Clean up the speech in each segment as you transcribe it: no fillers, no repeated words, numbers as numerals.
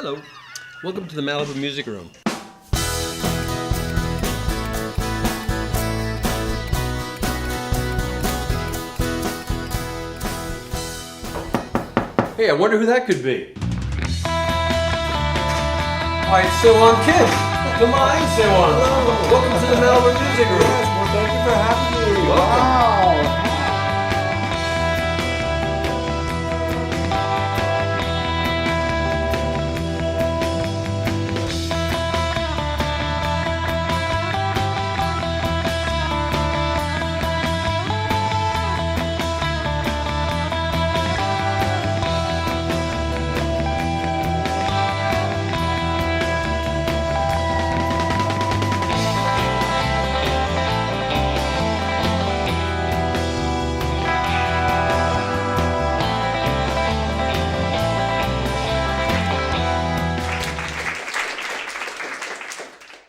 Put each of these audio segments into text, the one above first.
Hello. Welcome to the Malibu Music Room. Hey, I wonder who that could be. Hi, it's Se-Hwang Kim. Come on, Se-Hwang. Welcome to the Malibu Music Room. Yes, well, thank you for having me. Welcome. Wow.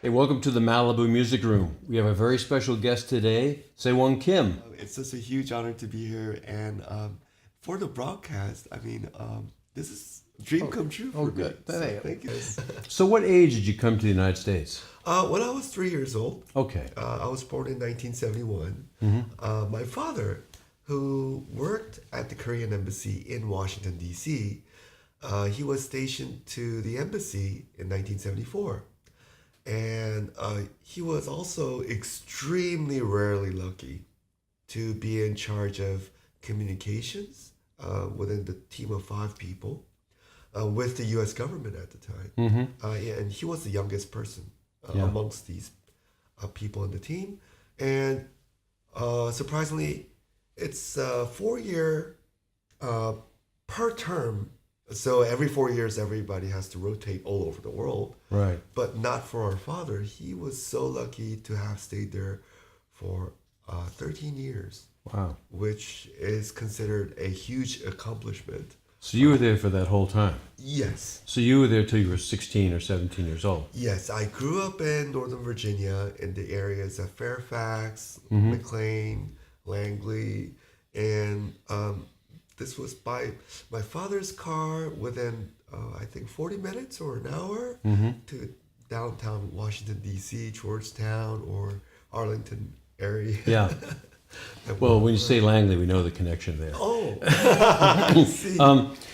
Hey, welcome to the Malibu Music Room. We have a very special guest today, Se-Hwang Kim. It's such a huge honor to be here, and for the broadcast, this is a dream come true for me. good. So, thank you. So what age did you come to the United States? When I was 3 years old, Okay. I was born in 1971. My father, who worked at the Korean embassy in Washington, D.C., he was stationed to the embassy in 1974. And he was also extremely rarely lucky to be in charge of communications within the team of 5 people with the U.S. government at the time. And he was the youngest person amongst these people in the team. And surprisingly, it's a 4-year per term. So every 4 years, everybody has to rotate all over the world. Right. But not for our father. He was so lucky to have stayed there for 13 years. Wow. Which is considered a huge accomplishment. So you were there for that whole time? Yes. So you were there till you were 16 or 17 years old? Yes. I grew up in Northern Virginia in the areas of Fairfax, McLean, Langley, and this was by my father's car within, I think, 40 minutes or an hour to downtown Washington, D.C., Georgetown, or Arlington area. Yeah. Well, when you say Langley, we know the connection there. Oh, I see.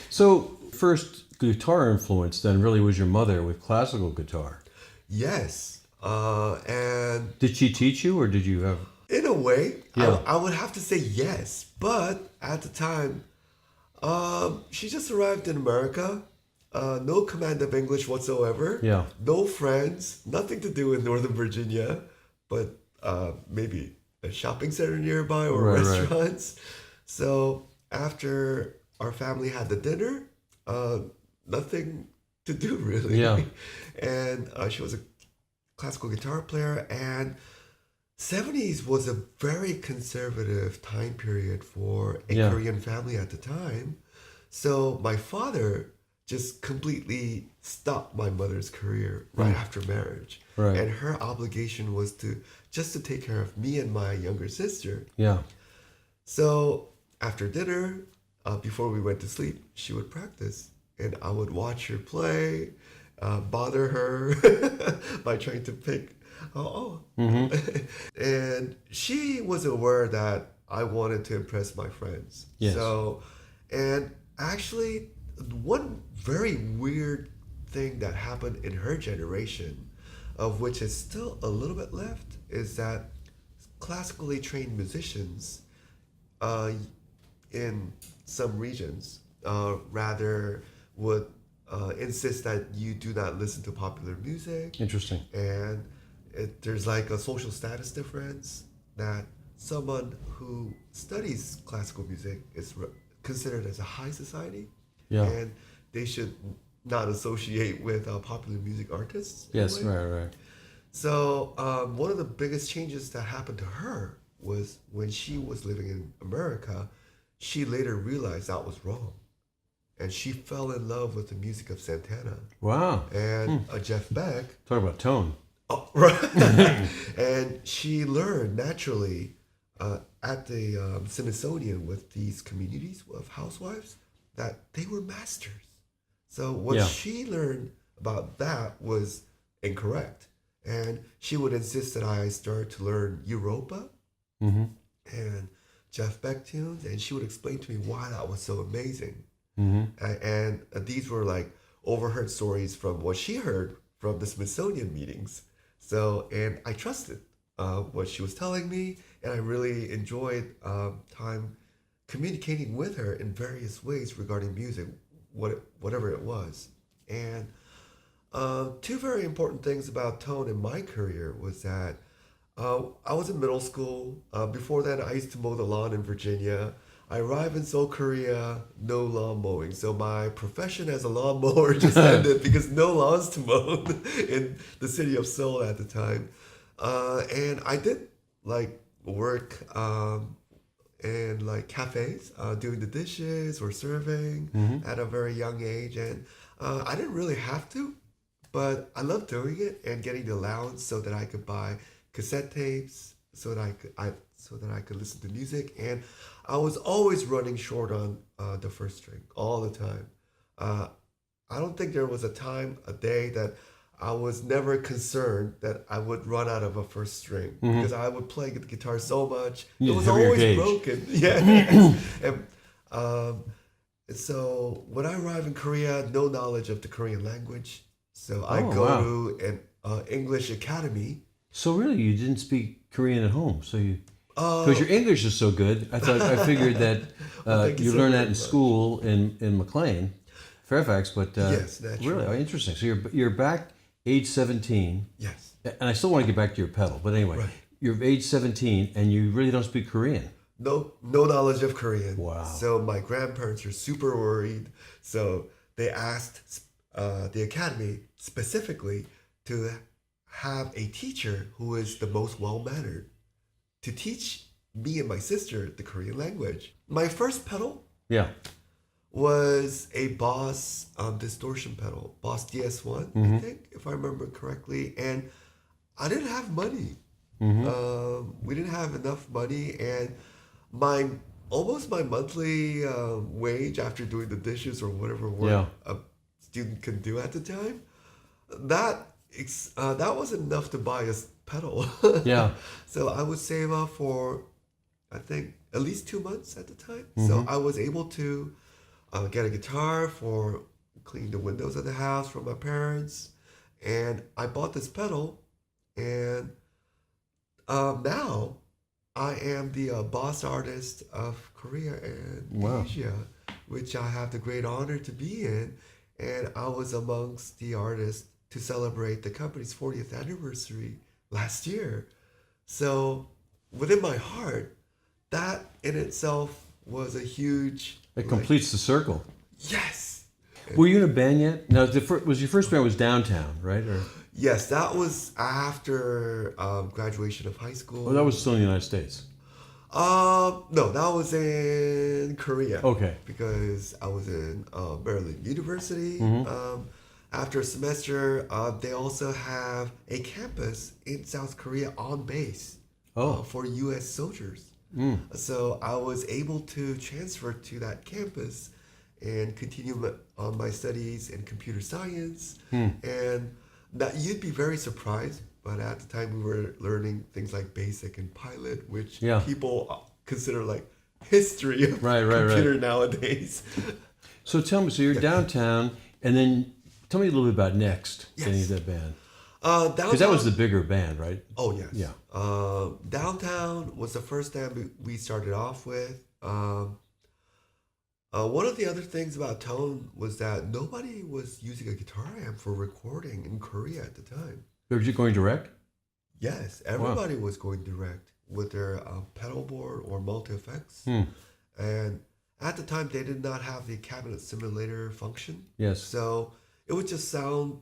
So first guitar influence then really was your mother with classical guitar. Yes. And Did she teach you or did you have... in a way, Yeah. I would have to say yes. But at the time, she just arrived in America. No command of English whatsoever. Yeah. No friends. Nothing to do in Northern Virginia, but maybe a shopping center nearby or Right, restaurants. So after our family had the dinner, nothing to do really. Yeah. And she was a classical guitar player, and 70s was a very conservative time period for a Korean family at the time. So my father just completely stopped my mother's career right after marriage. Right. And her obligation was to take care of me and my younger sister. Yeah. So after dinner, before we went to sleep, she would practice. And I would watch her play, bother her by trying to pick and she was aware that I wanted to impress my friends. Yes. So, and actually, one very weird thing that happened in her generation, of which is still a little bit left, is that classically trained musicians in some regions rather would insist that you do not listen to popular music. Interesting. And there's like a social status difference that someone who studies classical music is considered as a high society. Yeah. And they should not associate with popular music artists. Yes, right. So one of the biggest changes that happened to her was when she was living in America, she later realized that was wrong. And she fell in love with the music of Santana. Wow. And Jeff Beck. Talk about tone. Oh, right. And she learned naturally at the Smithsonian with these communities of housewives that they were masters. So what Yeah. she learned about that was incorrect. And she would insist that I start to learn Europa Mm-hmm. and Jeff Beck tunes, and she would explain to me why that was so amazing. Mm-hmm. And these were like overheard stories from what she heard from the Smithsonian meetings. So, and I trusted what she was telling me, and I really enjoyed time communicating with her in various ways regarding music, whatever it was. And two very important things about tone in my career was that I was in middle school. Before that, I used to mow the lawn in Virginia. I arrived in Seoul, Korea, no lawn mowing. So my profession as a lawn mower just ended because no lawns to mow in the city of Seoul at the time. And I did like work in like cafes, doing the dishes or serving at a very young age. And I didn't really have to, but I loved doing it and getting the allowance so that I could buy cassette tapes, so that I could listen to music. And I was always running short on the first string all the time. I don't think there was a day that I was never concerned that I would run out of a first string because I would play the guitar so much. You It was heavier always gauge. broken. Yeah. and, and so when I arrived in Korea, no knowledge of the Korean language. So I Oh, go wow. to an English academy. So really, you didn't speak Korean at home, so you Uh, because your English is so good. I figured that Well, thank you you so learned that very in much. school in McLean, Fairfax. But Yes, naturally. really, interesting. So you're back age 17, Yes. and I still want to get back to your pedal. But anyway, Right. you're age 17, and you really don't speak Korean. No knowledge of Korean. Wow. So my grandparents are super worried. So they asked the academy specifically to have a teacher who is the most well-mannered to teach me and my sister the Korean language. My first pedal Yeah. was a Boss distortion pedal, Boss DS1, I think, if I remember correctly. And I didn't have money. We didn't have enough money, and almost my monthly wage after doing the dishes or whatever work Yeah. a student can do at the time, that wasn't enough to buy a pedal. Yeah. So I would save up for, I think, at least 2 months at the time. So I was able to get a guitar for cleaning the windows of the house from my parents, and I bought this pedal, and now I am the boss artist of Korea and Wow. Asia, which I have the great honor to be in. And I was amongst the artists to celebrate the company's 40th anniversary last year. So within my heart, that in itself was a huge, It completes the circle. yes. Were you in a band yet? No, was your first band was Downtown, right? Or Yes, that was after graduation of high school. that was still in the United States. No, that was in Korea. Okay. Because I was in Maryland University. After a semester, they also have a campus in South Korea on base for U.S. soldiers. So I was able to transfer to that campus and continue on my studies in computer science. And that you'd be very surprised, but at the time we were learning things like BASIC and Pilot, which Yeah. people consider like history of Right. computer nowadays. So tell me, so you're Downtown, and then tell me a little bit about N.EX.T, any of Yes. that band. Because That was the bigger band, right? Oh yes. Yeah. Downtown was the first band we started off with. One of the other things about Tone was that nobody was using a guitar amp for recording in Korea at the time. Were you going direct? Yes, everybody was going direct with their pedal board or multi-effects. And at the time, they did not have the cabinet simulator function. Yes. So it would just sound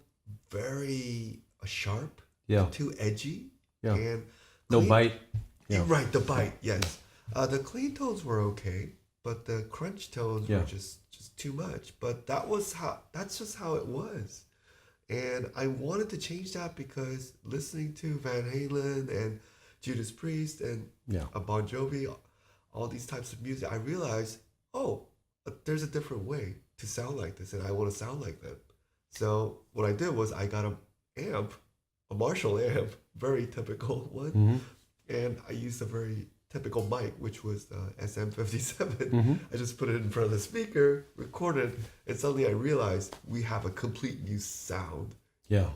very sharp, Yeah. too edgy. Yeah. And No clean- bite. Yeah. Right, the bite, yes. The clean tones were okay, but the crunch tones Yeah. were just too much. But that's just how it was. And I wanted to change that because listening to Van Halen and Judas Priest and Yeah. Bon Jovi, all these types of music, I realized, there's a different way. to sound like this, and I want to sound like them. So what I did was I got a Marshall amp, very typical one, and I used a very typical mic, which was the SM57. I just put it in front of the speaker, recorded, and suddenly I realized we have a complete new sound. Yeah.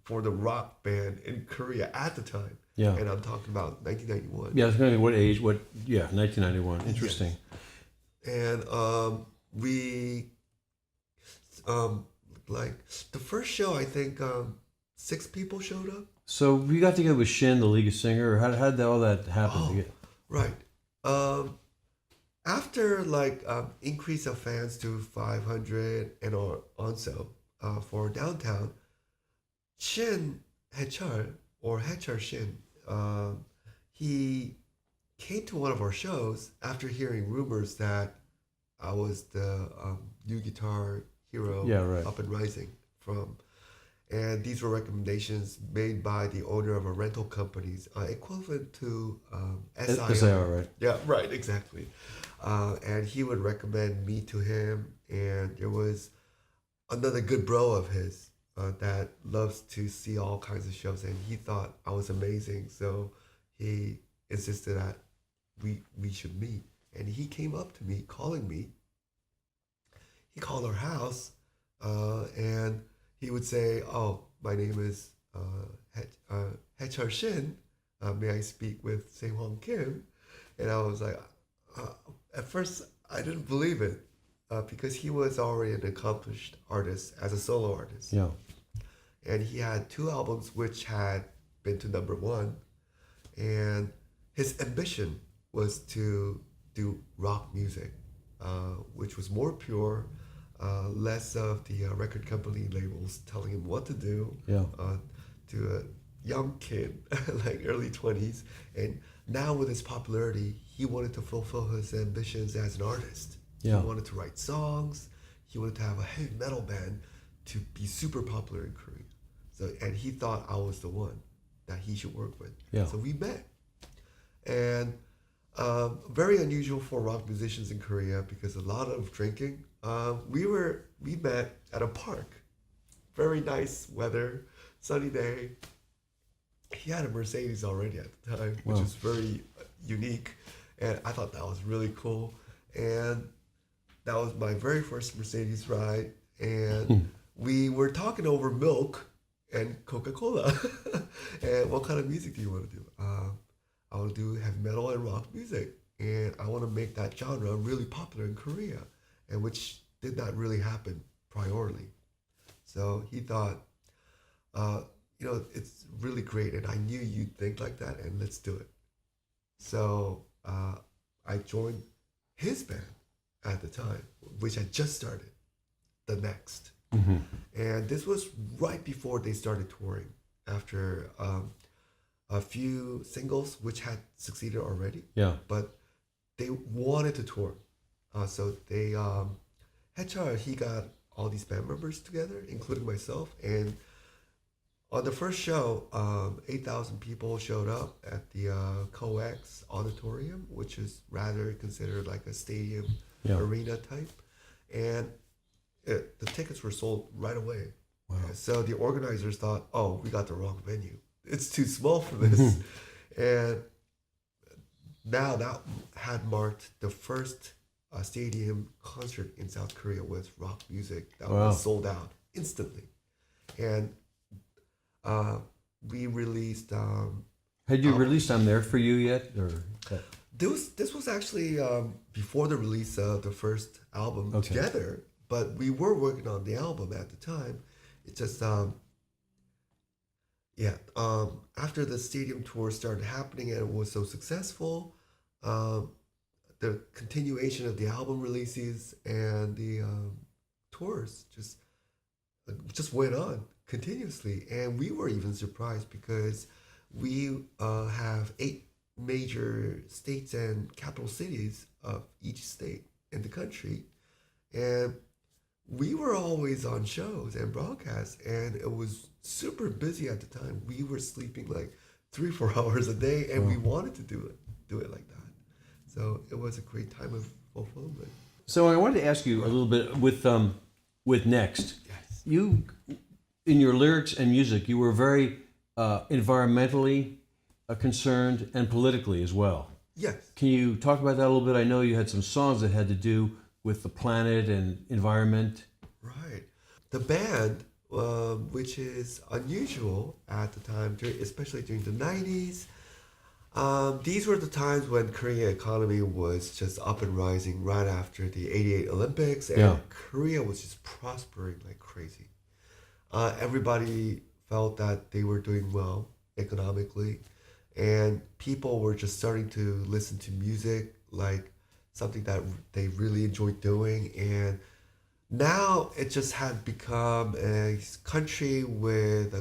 For the rock band in Korea at the time. Yeah. And I'm talking about 1991. Yeah, I was wondering what age, 1991. Interesting. Yes. And we, like, the first show, I think 6 people showed up. So we got together with Shin, the lead singer, or how did all that happen? Oh, right. After, like, increase of fans to 500 and on so for downtown, Shin Hechar, or Hechar Shin, he came to one of our shows after hearing rumors that I was the new guitar hero up and rising from. And these were recommendations made by the owner of a rental company's equivalent to SIR. Right? Yeah, right, exactly. And he would recommend me to him. And there was another good bro of his that loves to see all kinds of shows, and he thought I was amazing, so he insisted that we should meet. And he came up to me, calling me. He called our house, and he would say, "Oh, my name is Hechar Shin. May I speak with Se-Hwang Kim?" And I was like, at first I didn't believe it, because he was already an accomplished artist as a solo artist. Yeah. And he had 2 albums which had been to #1. And his ambition was to do rock music, which was more pure, less of the record company labels telling him what to do, to a young kid, like early 20s. And now with his popularity, he wanted to fulfill his ambitions as an artist. Yeah. He wanted to write songs. He wanted to have a heavy metal band to be super popular in Korea. So, and he thought I was the one that he should work with. Yeah. So we met. And very unusual for rock musicians in Korea because a lot of drinking. We met at a park. Very nice weather, sunny day. He had a Mercedes already at the time, which is very unique. And I thought that was really cool. And that was my very first Mercedes ride. And we were talking over milk and Coca-Cola. And what kind of music do you want to do? I want to do heavy metal and rock music. And I want to make that genre really popular in Korea, and which did not really happen priorly. So he thought, it's really great, and I knew you'd think like that, and let's do it. So I joined his band at the time, which had just started, the N.EX.T. And this was right before they started touring, after a few singles which had succeeded already. Yeah. But they wanted to tour. So they, Hechar, he got all these band members together, including myself. And on the first show, 8,000 people showed up at the COEX Auditorium, which is rather considered like a stadium arena type. And the tickets were sold right away. Wow. So the organizers thought, oh, we got the wrong venue. It's too small for this. And now that had marked the first stadium concert in South Korea with rock music that was sold out instantly. And we released... Had you released I'm There For You yet? Or This was actually before the release of the first album together, but we were working on the album at the time. It just, after the stadium tour started happening and it was so successful, the continuation of the album releases and the tours just went on continuously. And we were even surprised because we have 8 major states and capital cities of each state in the country, and we were always on shows and broadcasts, and it was super busy at the time. We were sleeping like 3-4 hours a day, and we wanted to do it like that. So it was a great time of fulfillment. So I wanted to ask you a little bit with Next. Yes. You, in your lyrics and music, you were very environmentally concerned and politically as well. Yes. Can you talk about that a little bit? I know you had some songs that had to do with the planet and environment. Right. The band, which is unusual at the time, especially during the 90s, these were the times when Korean economy was just up and rising right after the 88 Olympics, and Yeah. Korea was just prospering like crazy. Everybody felt that they were doing well economically, and people were just starting to listen to music like something that they really enjoyed doing. And now it just had become a country with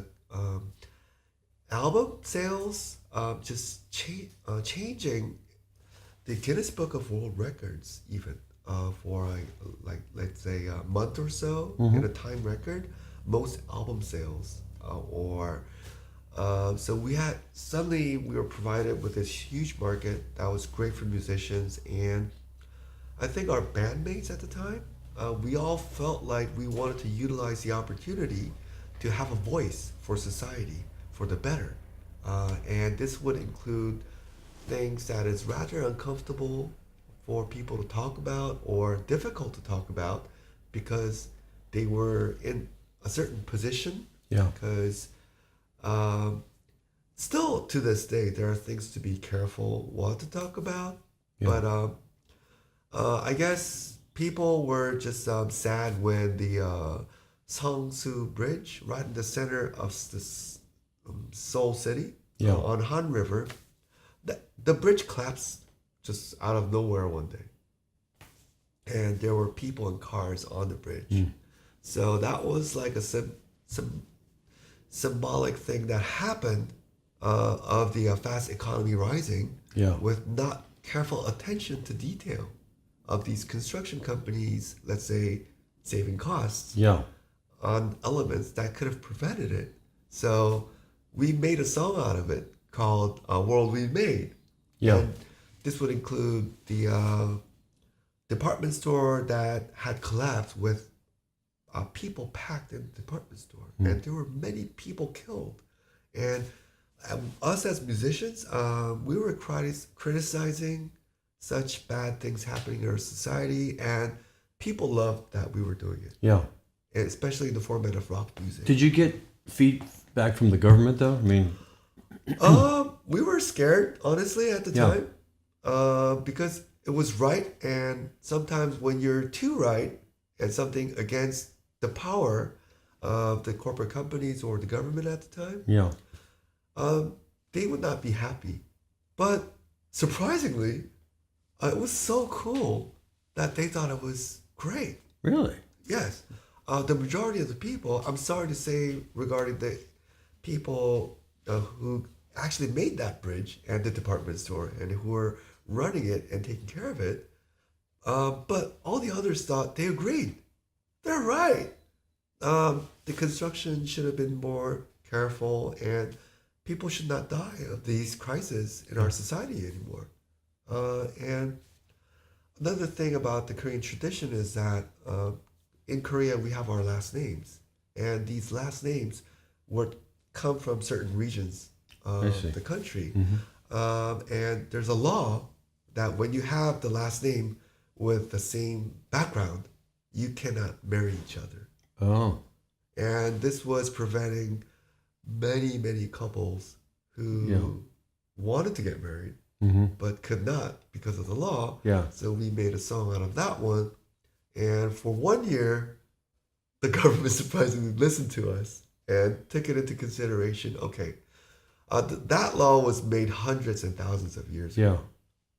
album sales changing the Guinness Book of World Records even for like let's say a month or so in a time record, most album sales so we were provided with this huge market that was great for musicians. And I think our bandmates at the time, we all felt like we wanted to utilize the opportunity to have a voice for society for the better. And this would include things that is rather uncomfortable for people to talk about or difficult to talk about because they were in a certain position. Yeah. Because still to this day, there are things to be careful what to talk about. Yeah. But I guess people were just sad when the Songsu Bridge, right in the center of this Seoul City, Yeah. on Han River, the bridge collapsed just out of nowhere one day. And there were people and cars on the bridge. So that was like a symbolic thing that happened of the fast economy rising Yeah. with not careful attention to detail of these construction companies, let's say, saving costs Yeah. on elements that could have prevented it. So we made a song out of it called World We Made. Yeah. And this would include the department store that had collapsed with people packed in the department store. And there were many people killed. And us as musicians, we were criticizing such bad things happening in our society, and people loved that we were doing it, Yeah. especially in the format of rock music. Did you get feedback from the government though? I mean, We were scared, honestly, at the Yeah. time, because it was right, and sometimes when you're too right and something against the power of the corporate companies or the government at the time, yeah. they would not be happy. But surprisingly, it was so cool that they thought it was great. Really? Yes. The majority of the people, I'm sorry to say regarding the people who actually made that bridge and the department store and who were running it and taking care of it, but all the others thought they agreed. They're right. The construction should have been more careful, and people should not die of these crises in our society anymore. And another thing about the Korean tradition is that in Korea we have our last names, and these last names would come from certain regions I see. of the country. And there's a law that when you have the last name with the same background, you cannot marry each other. Oh. And this was preventing many, many couples who Yeah. wanted to get married but could not because of the law. Yeah. So we made a song out of that one. And for 1 year, the government surprisingly listened to us and took it into consideration. Okay, that law was made hundreds and thousands of years Yeah. ago.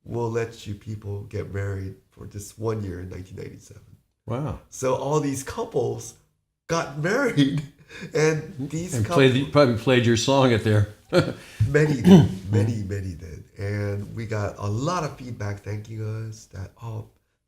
We'll let you people get married for this 1 year in 1997. Wow. So all these couples got married, and these And couples, probably played your song at their. many did, many did. And we got a lot of feedback thanking us that,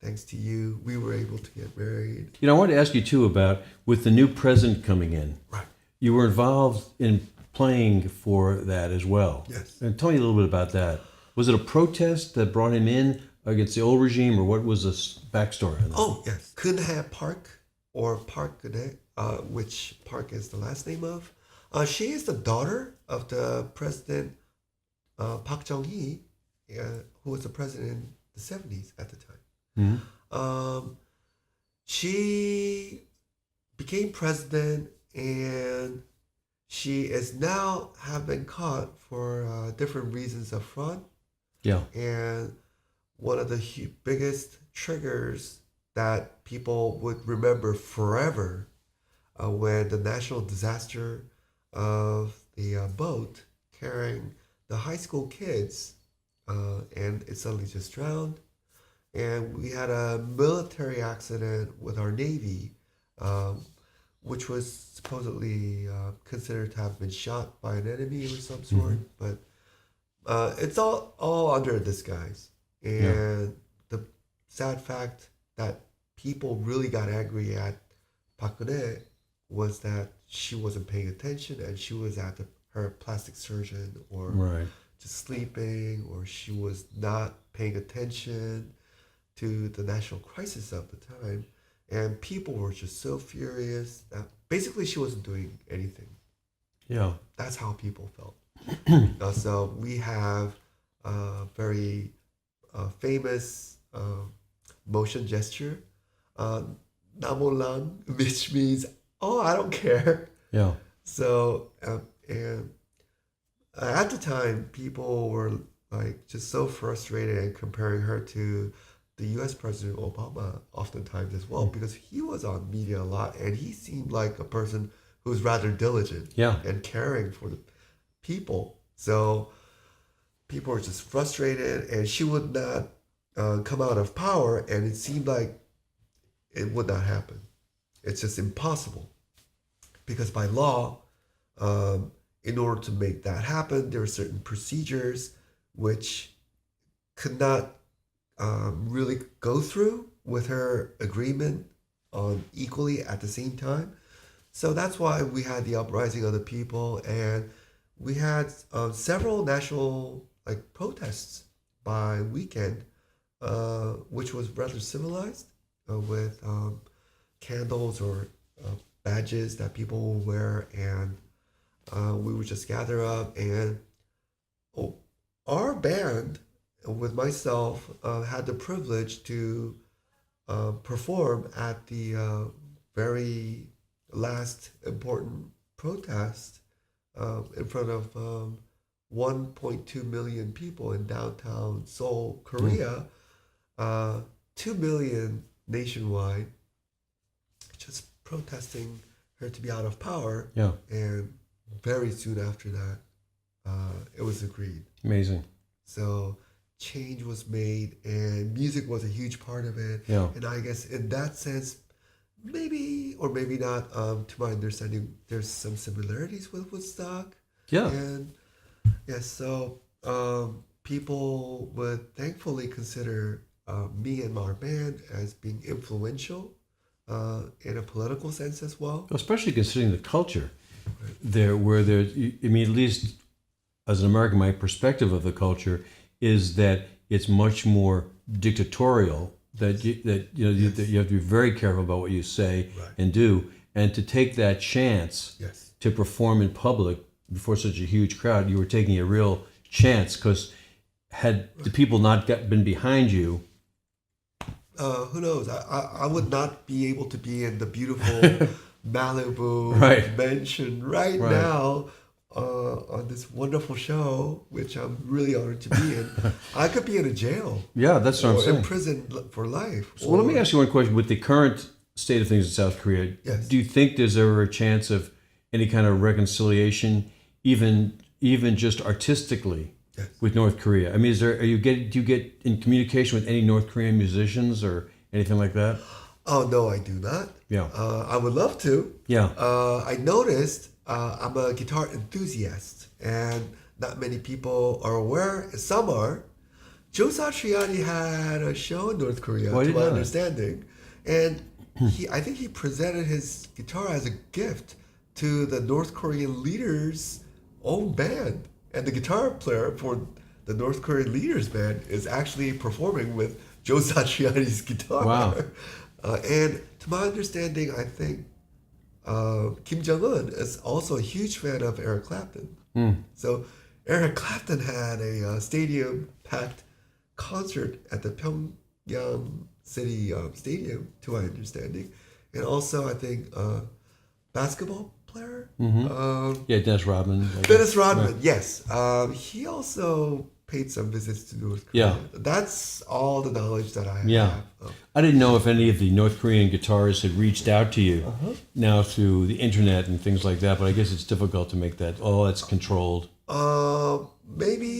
thanks to you, we were able to get married. You know, I wanted to ask you too about with the new president coming in. Right. You were involved in playing for that as well. Yes. And tell me a little bit about that. Was it a protest that brought him in against the old regime, or what was the backstory on that? Oh, yes. Kunhae Park, or Park Geun-hye, which Park is the last name of. She is the daughter of the president Park Chung-hee, who was the president in the 70s at the time. She became president, and she is now have been caught for different reasons up front. Yeah. And one of the biggest triggers that people would remember forever when the national disaster of the boat carrying the high school kids, and it suddenly just drowned. And we had a military accident with our Navy, which was supposedly considered to have been shot by an enemy of some sort. But it's all under a disguise. And the sad fact that people really got angry at Park Geun-hye was that she wasn't paying attention, and she was at her plastic surgeon, or just sleeping, or she was not paying attention to the national crisis of the time. And people were just so furious that basically she wasn't doing anything. Yeah. That's how people felt. So we have a very famous motion gesture, Namolang, which means, oh, I don't care. Yeah. So, and at the time, people were like just so frustrated and comparing her to the U.S. President Obama oftentimes as well, because he was on media a lot, and he seemed like a person who was rather diligent and caring for the people. So people were just frustrated, and she would not come out of power, and it seemed like it would not happen. It's just impossible, because by law, in order to make that happen, there were certain procedures which could not really go through with her agreement on equally at the same time. So that's why we had the uprising of the people, and we had several national protests by weekend, which was rather civilized, with candles or badges that people will wear, and we would just gather up, and our band with myself had the privilege to perform at the very last important protest in front of 1.2 million people in downtown Seoul, Korea, 2 million nationwide, just protesting her to be out of power. Yeah. And very soon after that, it was agreed. Amazing. So change was made, and music was a huge part of it. Yeah. And I guess in that sense, maybe or maybe not, to my understanding, there's some similarities with Woodstock. Yeah. And yes, so people would thankfully consider me and our band as being influential in a political sense as well. Especially considering the culture there, where there's, I mean, at least as an American, my perspective of the culture is that it's much more dictatorial. That you have to be very careful about what you say and do, and to take that chance to perform in public before such a huge crowd, you were taking a real chance, because had the people not been behind you, who knows? I would not be able to be in the beautiful Malibu mansion right now on this wonderful show, which I'm really honored to be in. I could be in a jail. Yeah, that's what I'm saying. In prison for life. So let me ask you one question. With the current state of things in South Korea, do you think there's ever a chance of any kind of reconciliation, even just artistically, with North Korea? I mean, do you get in communication with any North Korean musicians or anything like that? Oh no, I do not. Yeah. I would love to. Yeah. I noticed I'm a guitar enthusiast, and not many people are aware. Some are. Joe Satriani had a show in North Korea, to my understanding, and I think he presented his guitar as a gift to the North Korean leader's own band, and the guitar player for the North Korean leader's band is actually performing with Joe Satriani's guitar. Wow. And to my understanding, I think Kim Jong-un is also a huge fan of Eric Clapton. So Eric Clapton had a stadium-packed concert at the Pyongyang City Stadium, to my understanding. And also, I think, basketball player? Yeah, Dennis Rodman. I guess. Dennis Rodman, Right. yes. He also paid some visits to North Korea. Yeah. That's all the knowledge that I Yeah. have. I didn't know if any of the North Korean guitarists had reached out to you now through the internet and things like that, but I guess it's difficult to make that. Oh, that's controlled. Maybe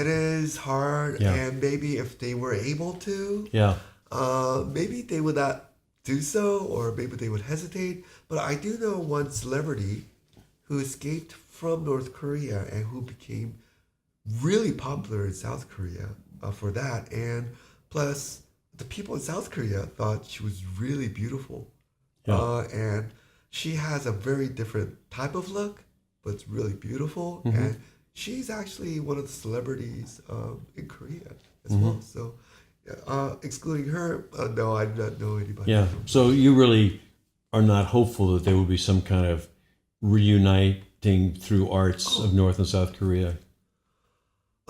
it is hard, Yeah. and maybe if they were able to, Yeah. maybe they would not do so, or maybe they would hesitate. But I do know one celebrity who escaped from North Korea and who became really popular in South Korea for that. And plus, the people in South Korea thought she was really beautiful. Yeah. And she has a very different type of look, but it's really beautiful. And she's actually one of the celebrities in Korea as well. So, excluding her, no, I do not know anybody. Yeah. So you really are not hopeful that there will be some kind of reuniting through arts of North and South Korea?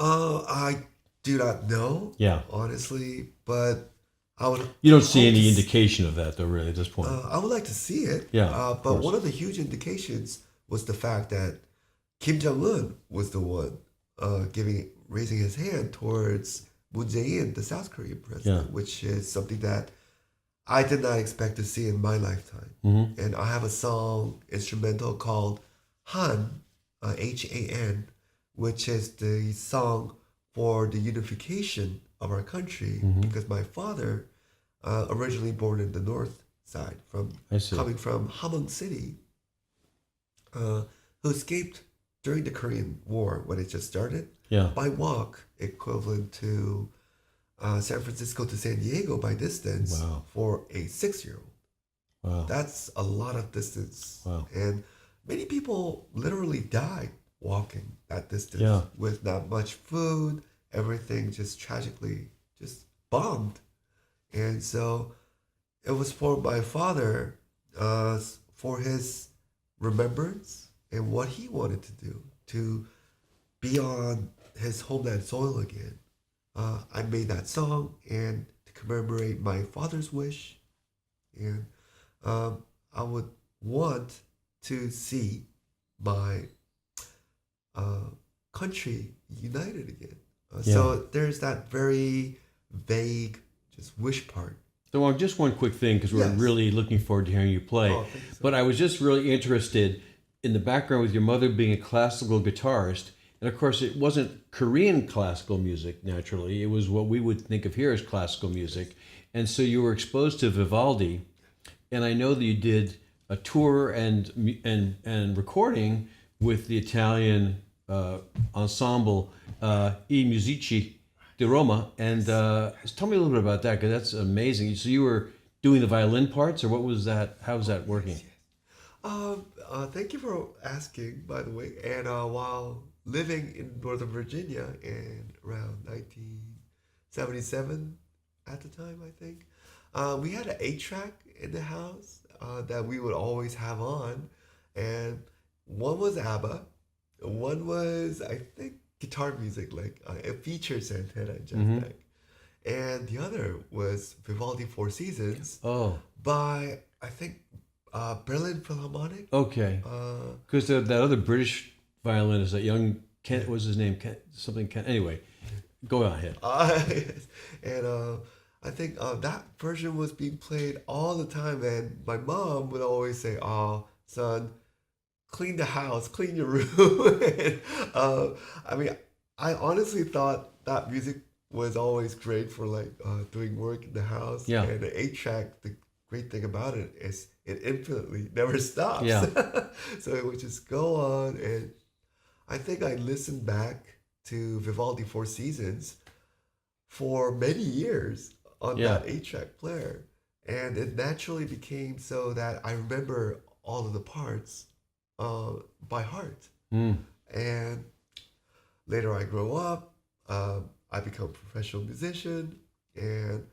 I do not know. Yeah. Honestly, but I would. You don't see hope any to indication of that, though, really, at this point. I would like to see it. Yeah, of but course. one of the huge indications was the fact that Kim Jong Un was the one raising his hand towards Moon Jae-in, the South Korean president, Yeah. which is something that I did not expect to see in my lifetime. And I have a song instrumental called Han, H-A-N, which is the song for the unification of our country, because my father, originally born in the north side, I see. coming from Hamhung City, who escaped during the Korean War when it just started Yeah. by walk, equivalent to San Francisco to San Diego by distance Wow. for a 6-year-old. Wow. That's a lot of distance. Wow. And many people literally died walking that distance Yeah. with not much food, everything just tragically just bombed. And so it was for my father, for his remembrance and what he wanted to do to be on his homeland soil again. I made that song and to commemorate my father's wish. And I would want to see my country united again. So there's that very vague, just wish part. So just one quick thing, because we're Yes. really looking forward to hearing you play. Oh, thank you so But I was just really interested in the background with your mother being a classical guitarist. And of course, it wasn't Korean classical music, naturally. It was what we would think of here as classical music. And so you were exposed to Vivaldi. And I know that you did a tour and recording with the Italian ensemble I Musici di Roma. And tell me a little bit about that, because that's amazing. So you were doing the violin parts, or what was that? How was that working? Thank you for asking, by the way. And while living in Northern Virginia in around 1977 at the time, I think, we had an 8-track in the house that we would always have on. And one was ABBA, one was, I think, guitar music, like it features Santana and Jeff Beck. And the other was Vivaldi Four Seasons Oh, by, I think, Berlin Philharmonic. okay. Because that other British violinist, that young Kent, what was his name? Kent. Anyway, go ahead. And I think that version was being played all the time. And my mom would always say, "Oh, son, clean the house, clean your room." And, I mean, I honestly thought that music was always great for like doing work in the house. Yeah. And the 8-track, the great thing about it is it infinitely never stops. Yeah. So it would just go on. And I think I listened back to Vivaldi Four Seasons for many years on Yeah. that 8-track player. And it naturally became so that I remember all of the parts by heart. Mm. And later I grow up, I become a professional musician, and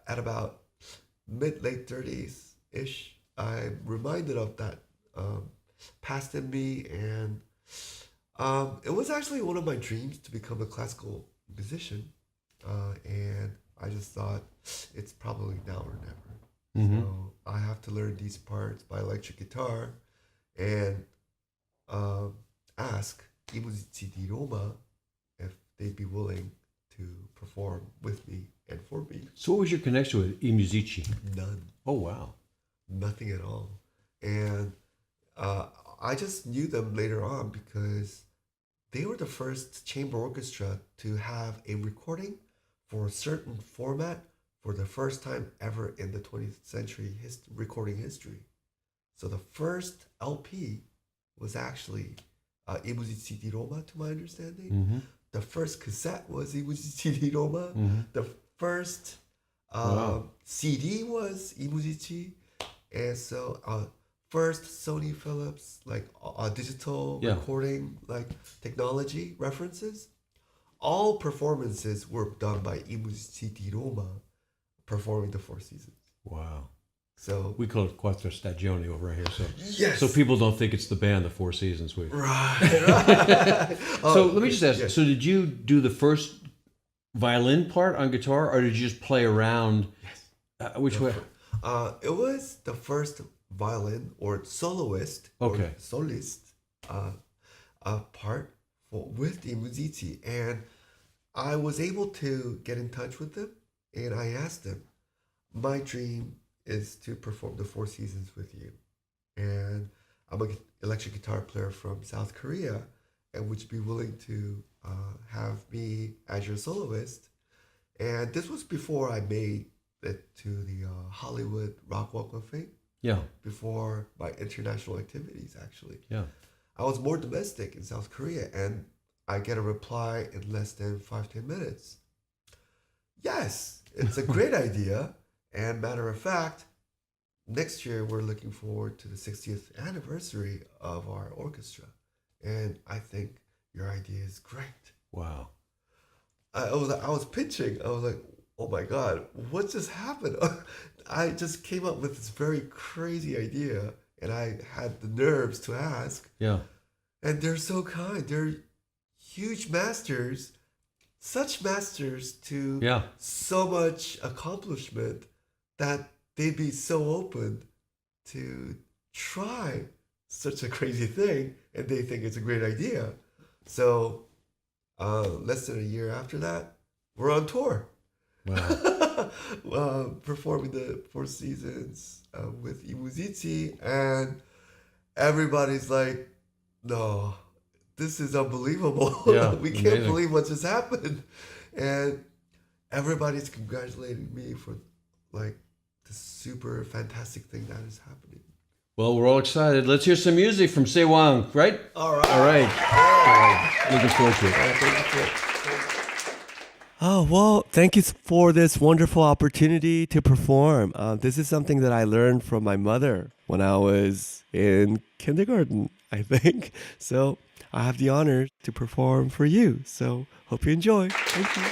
at about late 30s ish, I'm reminded of that past in me, and it was actually one of my dreams to become a classical musician, and I just thought it's probably now or never. So I have to learn these parts by electric guitar, and ask I musicisti Roma if they'd be willing to perform with me and for me. So what was your connection with I Musici? None. Oh, wow. Nothing at all. And I just knew them later on because they were the first chamber orchestra to have a recording for a certain format for the first time ever in the 20th century recording history. So the first LP was actually I musicisti Roma, to my understanding. The first cassette was I musicisti Roma. The first CD was I Musici. And so first Sony Philips, like digital recording, like technology references, all performances were done by I musicisti Roma performing the Four Seasons. Wow. So we call it Quattro Stagioni over here. So yes. So people don't think it's the band, the Four Seasons. Right. So let me just ask, so did you do the first violin part on guitar, or did you just play around? Yes. Which way? It was the first violin or soloist or solist part with the Musici, and I was able to get in touch with them, and I asked them, my dream is to perform the Four Seasons with you, and I'm an electric guitar player from South Korea, and would you be willing to have me as your soloist? And this was before I made it to the Hollywood Rock Walk of Fame. Yeah. Before my international activities, actually. Yeah. I was more domestic in South Korea, and I get a reply in less than 5-10 minutes. Yes, it's a great idea. And matter of fact, next year we're looking forward to the 60th anniversary of our orchestra. And I think your idea is great. Wow. I was pitching. I was like, oh my God, what just happened? I just came up with this very crazy idea, and I had the nerves to ask. Yeah. And they're so kind. They're huge masters, such masters to so much accomplishment that they'd be so open to try such a crazy thing, and they think it's a great idea. So less than a year after that, we're on tour. Wow. Performing the Four Seasons with I Musici, and everybody's like, no, this is unbelievable. Yeah, we can't believe what just happened. And everybody's congratulating me for like the super fantastic thing that is happening. Well, we're all excited. Let's hear some music from Se-Hwang, right? All right. All right. Looking forward to it. Thank you for it. Oh, well, thank you for this wonderful opportunity to perform. This is something that I learned from my mother when I was in kindergarten, I think. So I have the honor to perform for you. So hope you enjoy. Thank you.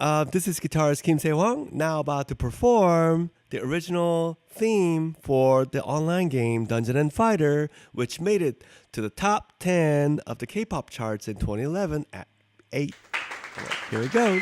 This is guitarist Kim Se-Hwang, now about to perform the original theme for the online game Dungeon and Fighter, which made it to the top 10 of the K-pop charts in 2011 at 8. Here it goes.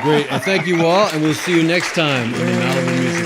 Great. Thank you all, and we'll see you next time on the Malibu Music